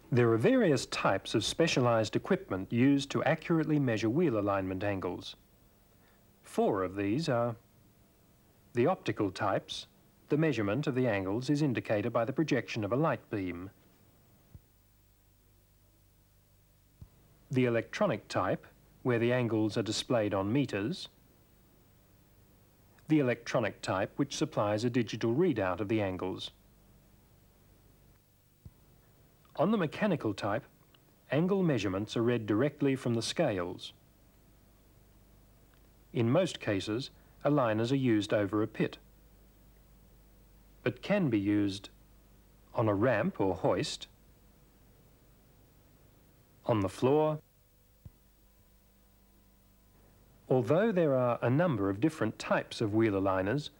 There are various types of specialized equipment used to accurately measure wheel alignment angles. 4 of these are the optical types. The measurement of the angles is indicated by the projection of a light beam. The electronic type, where the angles are displayed on meters. The electronic type, which supplies a digital readout of the angles. On the mechanical type, angle measurements are read directly from the scales. In most cases, aligners are used over a pit, but can be used on a ramp or hoist, on the floor. Although there are a number of different types of wheel aligners,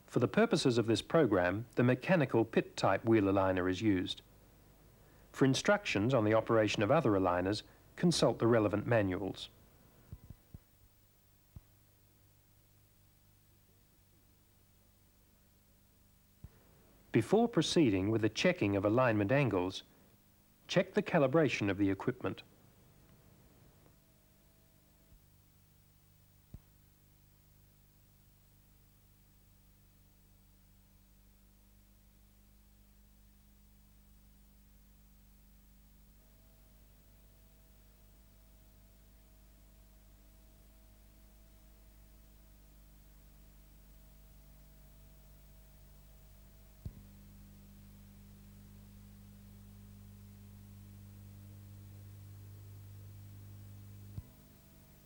for the purposes of this program, the mechanical pit-type wheel aligner is used. For instructions on the operation of other aligners, consult the relevant manuals. Before proceeding with the checking of alignment angles, check the calibration of the equipment.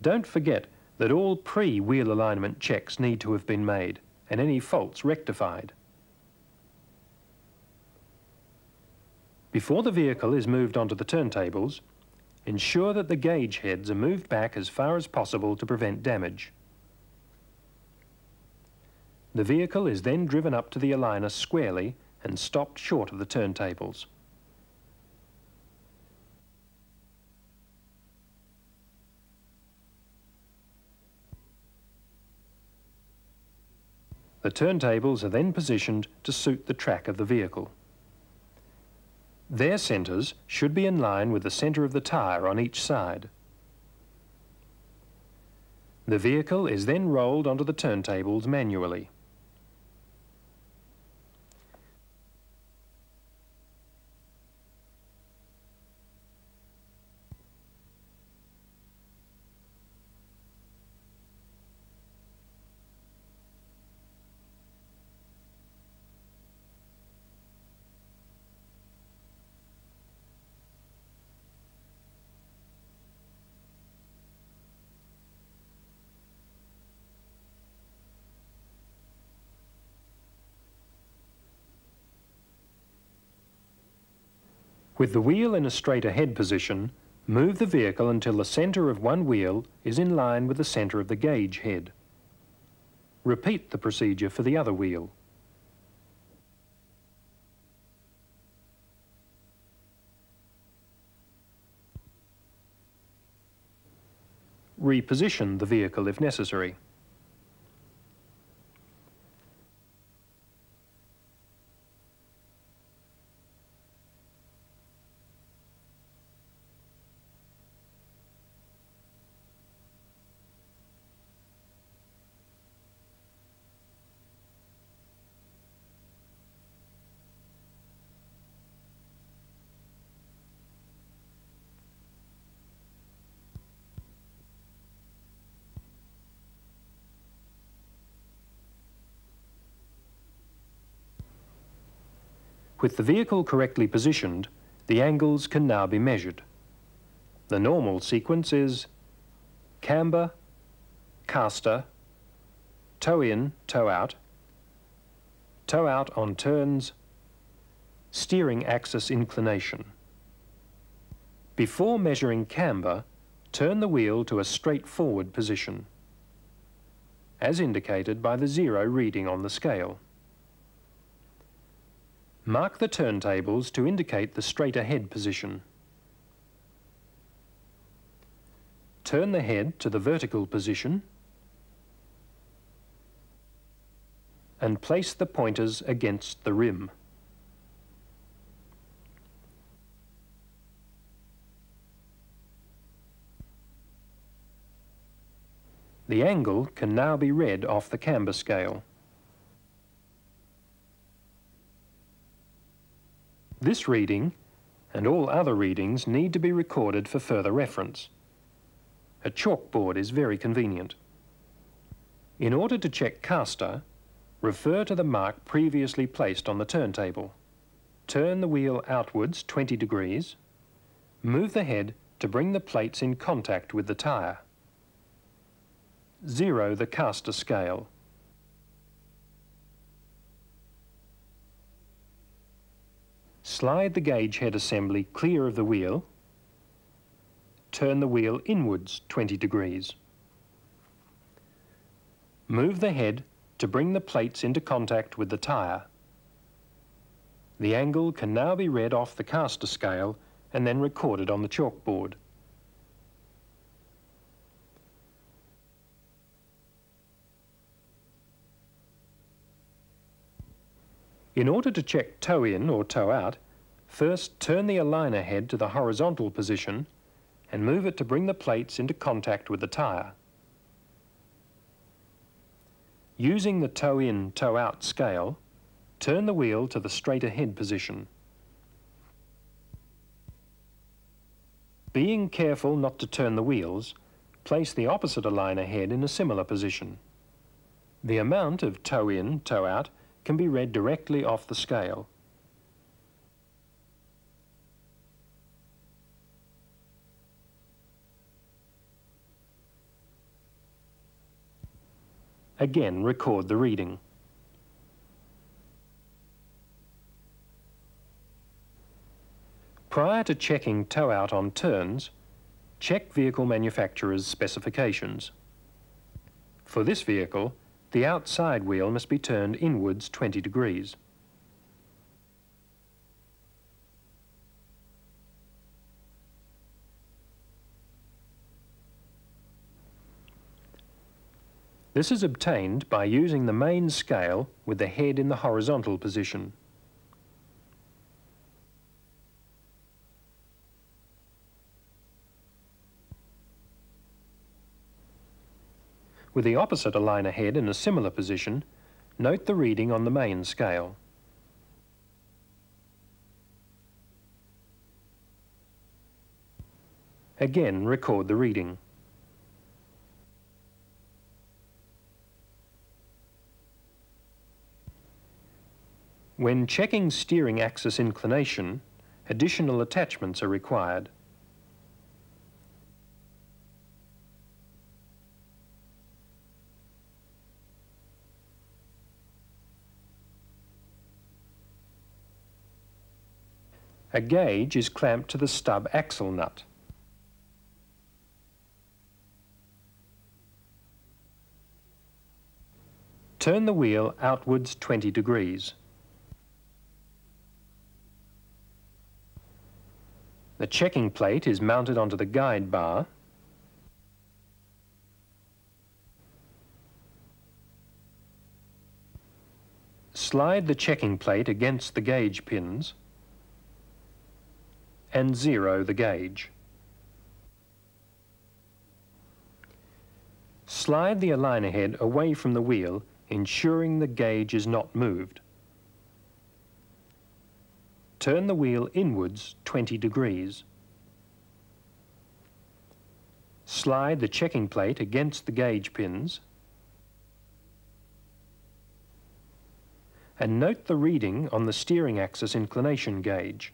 Don't forget that all pre-wheel alignment checks need to have been made and any faults rectified. Before the vehicle is moved onto the turntables, ensure that the gauge heads are moved back as far as possible to prevent damage. The vehicle is then driven up to the aligner squarely and stopped short of the turntables. The turntables are then positioned to suit the track of the vehicle. Their centres should be in line with the centre of the tyre on each side. The vehicle is then rolled onto the turntables manually. With the wheel in a straight ahead position, move the vehicle until the centre of one wheel is in line with the centre of the gauge head. Repeat the procedure for the other wheel. Reposition the vehicle if necessary. With the vehicle correctly positioned, the angles can now be measured. The normal sequence is camber, caster, toe in, toe out, toe out on turns, steering axis inclination. Before measuring camber, turn the wheel to a straightforward position, as indicated by the 0 reading on the scale. Mark the turntables to indicate the straight ahead position. Turn the head to the vertical position and place the pointers against the rim. The angle can now be read off the camber scale. This reading and all other readings need to be recorded for further reference. A chalkboard is very convenient. In order to check caster, refer to the mark previously placed on the turntable. Turn the wheel outwards 20 degrees. Move the head to bring the plates in contact with the tyre. 0 the caster scale. Slide the gauge head assembly clear of the wheel. Turn the wheel inwards 20 degrees. Move the head to bring the plates into contact with the tyre. The angle can now be read off the caster scale and then recorded on the chalkboard. In order to check toe in or toe out, first turn the aligner head to the horizontal position and move it to bring the plates into contact with the tyre. Using the toe in, toe out scale, turn the wheel to the straight ahead position. Being careful not to turn the wheels, place the opposite aligner head in a similar position. The amount of toe in, toe out can be read directly off the scale. Again, record the reading. Prior to checking toe out on turns, check vehicle manufacturer's specifications. For this vehicle, the outside wheel must be turned inwards 20 degrees. This is obtained by using the main scale with the head in the horizontal position. With the opposite aligner head in a similar position, note the reading on the main scale. Again, record the reading. When checking steering axis inclination, additional attachments are required. A gauge is clamped to the stub axle nut. Turn the wheel outwards 20 degrees. The checking plate is mounted onto the guide bar. Slide the checking plate against the gauge pins and 0 the gauge. Slide the aligner head away from the wheel, ensuring the gauge is not moved. Turn the wheel inwards 20 degrees. Slide the checking plate against the gauge pins and note the reading on the steering axis inclination gauge.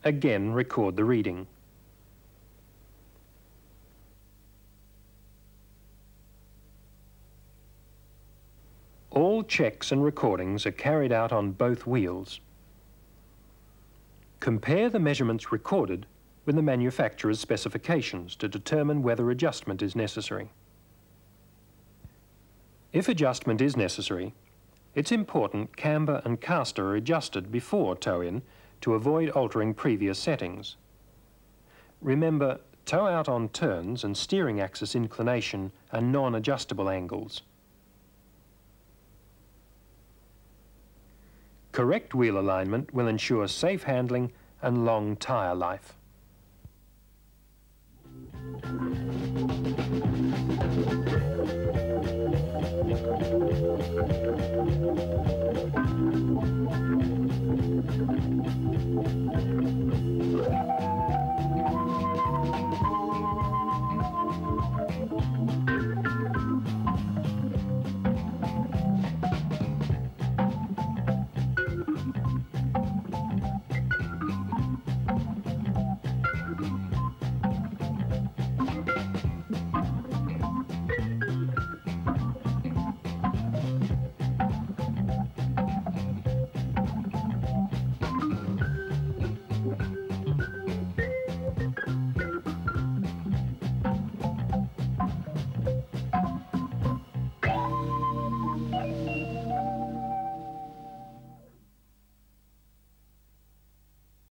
Again, record the reading. All checks and recordings are carried out on both wheels. Compare the measurements recorded with the manufacturer's specifications to determine whether adjustment is necessary. If adjustment is necessary, it's important camber and caster are adjusted before tow-in to avoid altering previous settings. Remember, tow-out on turns and steering axis inclination are non-adjustable angles. Correct wheel alignment will ensure safe handling and long tyre life.